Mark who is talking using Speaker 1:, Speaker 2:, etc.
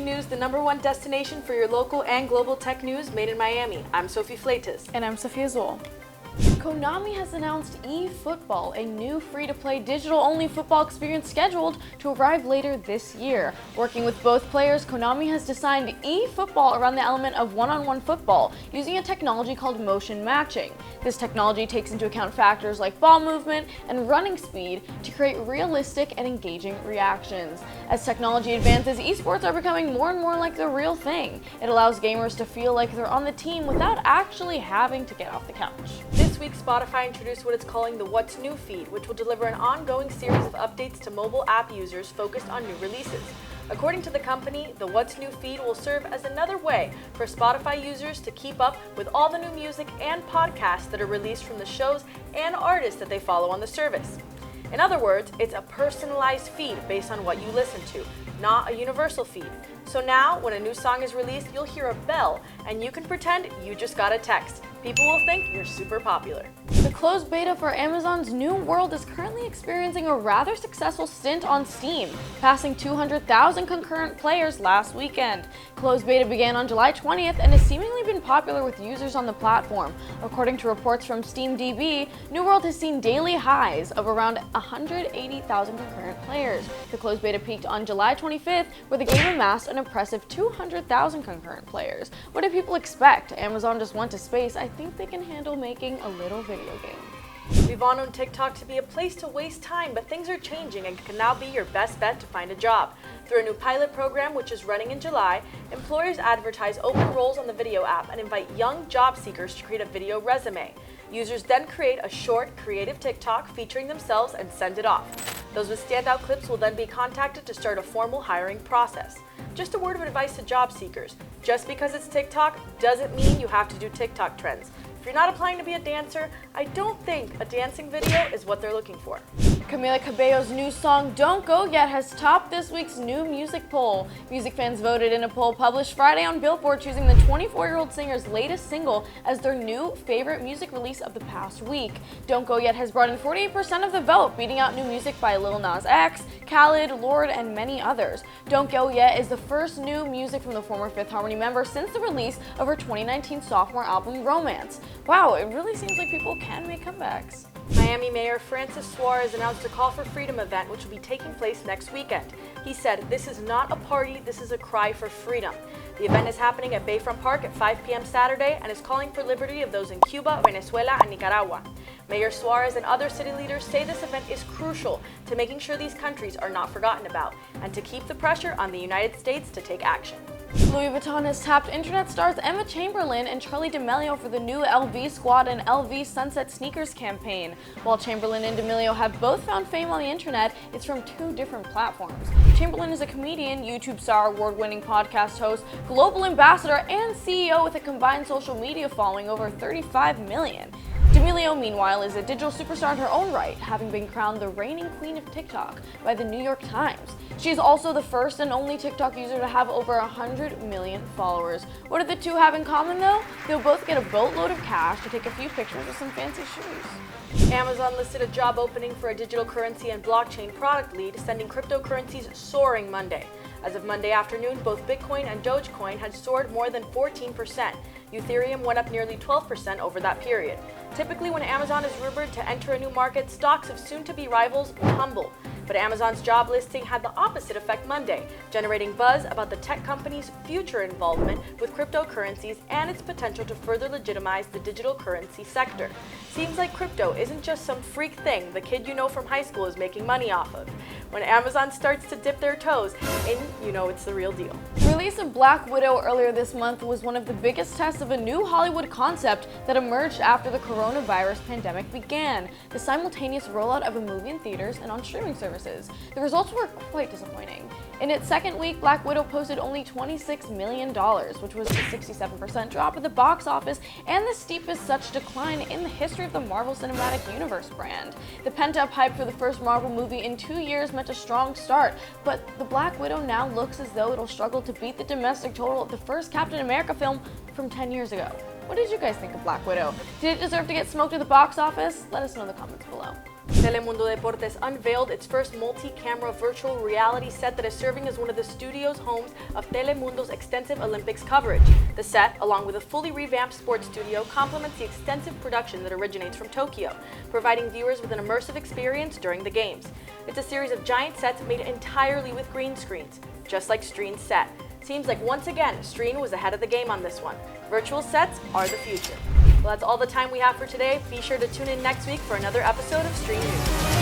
Speaker 1: Morning News, the #1 destination for your local and global tech news made in Miami. I'm Sophie Fleitas.
Speaker 2: And I'm Sophia Zoll. Konami has announced eFootball, a new free-to-play digital-only football experience scheduled to arrive later this year. Working with both players, Konami has designed eFootball around the element of one-on-one football using a technology called motion matching. This technology takes into account factors like ball movement and running speed to create realistic and engaging reactions. As technology advances, esports are becoming more and more like the real thing. It allows gamers to feel like they're on the team without actually having to get off the couch.
Speaker 1: This week, Spotify introduced what it's calling the What's New feed, which will deliver an ongoing series of updates to mobile app users focused on new releases. According to the company, the What's New feed will serve as another way for Spotify users to keep up with all the new music and podcasts that are released from the shows and artists that they follow on the service. In other words, it's a personalized feed based on what you listen to, not a universal feed. So now, when a new song is released, you'll hear a bell, and you can pretend you just got a text. People will think you're super popular.
Speaker 2: The closed beta for Amazon's New World is currently experiencing a rather successful stint on Steam, passing 200,000 concurrent players last weekend. Closed beta began on July 20th and has seemingly been popular with users on the platform. According to reports from SteamDB, New World has seen daily highs of around 180,000 concurrent players. The closed beta peaked on July 25th, where the game amassed an impressive 200,000 concurrent players. What did people expect? Amazon just went to space. I think they can handle making a little video game.
Speaker 1: We've all known TikTok to be a place to waste time, but things are changing and can now be your best bet to find a job. Through a new pilot program, which is running in July, employers advertise open roles on the video app and invite young job seekers to create a video resume. Users then create a short, creative TikTok featuring themselves and send it off. Those with standout clips will then be contacted to start a formal hiring process. Just a word of advice to job seekers. Just because it's TikTok doesn't mean you have to do TikTok trends. If you're not applying to be a dancer, I don't think a dancing video is what they're looking for.
Speaker 2: Camila Cabello's new song Don't Go Yet has topped this week's new music poll. Music fans voted in a poll published Friday on Billboard, choosing the 24-year-old singer's latest single as their new favorite music release of the past week. Don't Go Yet has brought in 48% of the vote, beating out new music by Lil Nas X, Khalid, Lorde, and many others. Don't Go Yet is the first new music from the former Fifth Harmony member since the release of her 2019 sophomore album Romance. Wow, it really seems like people can make comebacks.
Speaker 1: Miami Mayor Francis Suarez announced a Call for Freedom event which will be taking place next weekend. He said, "This is not a party, this is a cry for freedom." The event is happening at Bayfront Park at 5 p.m. Saturday and is calling for liberty of those in Cuba, Venezuela, and Nicaragua. Mayor Suarez and other city leaders say this event is crucial to making sure these countries are not forgotten about and to keep the pressure on the United States to take action.
Speaker 2: Louis Vuitton has tapped internet stars Emma Chamberlain and Charli D'Amelio for the new LV Squad and LV Sunset Sneakers campaign. While Chamberlain and D'Amelio have both found fame on the internet, it's from two different platforms. Chamberlain is a comedian, YouTube star, award-winning podcast host, global ambassador, and CEO with a combined social media following over 35 million. D'Amelio, meanwhile, is a digital superstar in her own right, having been crowned the reigning queen of TikTok by the New York Times. She is also the first and only TikTok user to have over 100 million followers. What do the two have in common, though? They'll both get a boatload of cash to take a few pictures with some fancy shoes.
Speaker 1: Amazon listed a job opening for a digital currency and blockchain product lead, sending cryptocurrencies soaring Monday. As of Monday afternoon, both Bitcoin and Dogecoin had soared more than 14%. Ethereum went up nearly 12% over that period. Typically, when Amazon is rumored to enter a new market, stocks of soon-to-be rivals tumble. But Amazon's job listing had the opposite effect Monday, generating buzz about the tech company's future involvement with cryptocurrencies and its potential to further legitimize the digital currency sector. Seems like crypto isn't just some freak thing the kid you know from high school is making money off of. When Amazon starts to dip their toes in, you know it's the real deal.
Speaker 2: The release of Black Widow earlier this month was one of the biggest tests of a new Hollywood concept that emerged after the coronavirus pandemic began, the simultaneous rollout of a movie in theaters and on streaming services. The results were quite disappointing. In its second week, Black Widow posted only $26 million, which was a 67% drop at the box office and the steepest such decline in the history of the Marvel Cinematic Universe brand. The pent-up hype for the first Marvel movie in 2 years meant a strong start, but the Black Widow now looks as though it'll struggle to beat the domestic total of the first Captain America film from 10 years ago. What did you guys think of Black Widow? Did it deserve to get smoked at the box office? Let us know in the comments below.
Speaker 1: Telemundo Deportes unveiled its first multi-camera virtual reality set that is serving as one of the studio's homes of Telemundo's extensive Olympics coverage. The set, along with a fully revamped sports studio, complements the extensive production that originates from Tokyo, providing viewers with an immersive experience during the games. It's a series of giant sets made entirely with green screens, just like Streen's set. Seems like once again, Streen was ahead of the game on this one. Virtual sets are the future. Well, that's all the time we have for today. Be sure to tune in next week for another episode of Streen News.